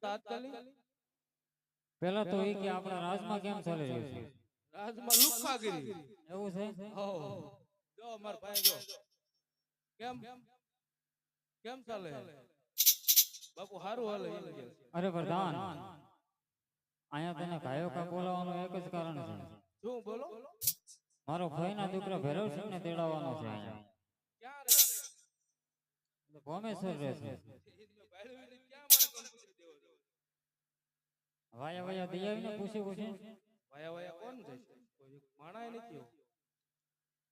તાત્કાલિક પેલા તો એ કે આપણા રાજમાં કેમ ચાલી રહ્યું છે? રાજમાં લુખ્ખાગીરી એવું છે? હો જો અમાર ભાઈ જો કેમ કેમ ચાલે બાપુ હારું હાલે એમ કે અરે પ્રધાન, અહીંયા તને ગાયો કા બોલાવવાનું એક જ કારણ છે. શું બોલો? મારો ભાઈના દીકરા ભૈરવસિંહ ને તેડાવવાનો છે અહીંયા. ક્યાં રે ભોમેશ્વર રહે છે. ભાઈ ક્યાં મારે કંપની દેવો છો? વાયા વાયા દઈ આવીને પૂછી વાયા વાયા કોણ જાય છે? કોઈ માણાય નથી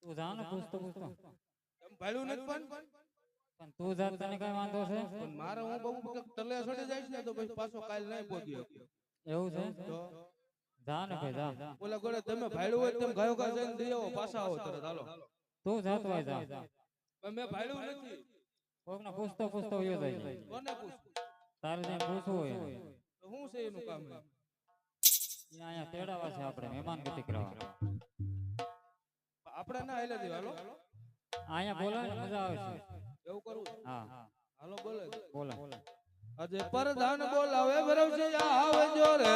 તું જા ને પૂછતો એમ ભાડું નથી પણ તું જા, તને કઈ વાંધો છે? પણ મારે હું બહુ તલે ચડી જાય ને તો પછી પાછો કાલ નહીં પહોંચી એવું છે? તો જા ને ભાઈ જા. ઓલા ગોળે તમે ભાડું હોય તેમ ગાયો ગા જઈને દઈ આવો પાછા આવો તરત હાલો. તું જાતો હોય જા. પણ મેં ભાડું નથી. કોકને પૂછતો વયો જાય. કોને પૂછું? તારે જે પૂછવું હોય તો શું છે એનું કામ? અહીંયા તેડાવા છે, આપણે મહેમાન ગતિ કરવા. આપણે ના હાલે દે હાલો. અહીંયા બોલાય મજા આવે છે. એવું કરવું? હા હાલો બોલે બોલે. આજે પરધાન બોલાવે ભરવશે આવજો રે.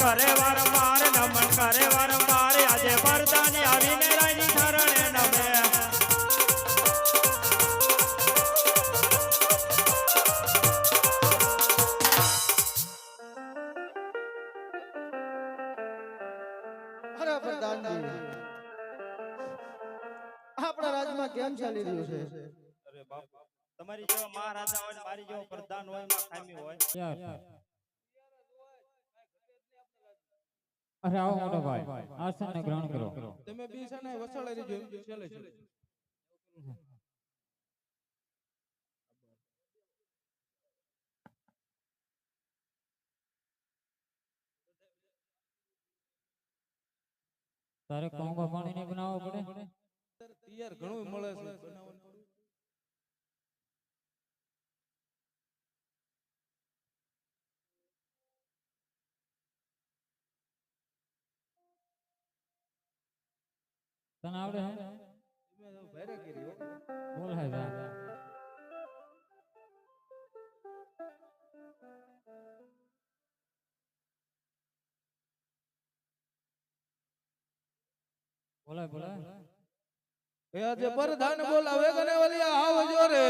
કરે વારંવાર નમન કરે વારંવાર આજે પરદાની આવીને રાની શરણે નમે. અરે પ્રધાનજી, આપણા રાજમાં કેમ ચાલી રહ્યું છે? અરે બાપ, તમારી જેવા મહારાજા હોય મારી જેવો પ્રધાન હોય માં ખામી હોય. અરે આવો મોટો ભાઈ, આસનને ગ્રહણ કરો. તમે બી છે ને વસાડે રહેજો એમ ચાલે છે. તારે કોંગો પાણી ને બનાવવો પડે. તૈયાર ઘણું મળે છે બનાવવાનું. તને આવડે હે? તમે ભારે કરી હો. બોલ હે જા. બોલાય બોલાય. એ આજે પરધાન બોલાવે ગને વલિયા આવજો રે.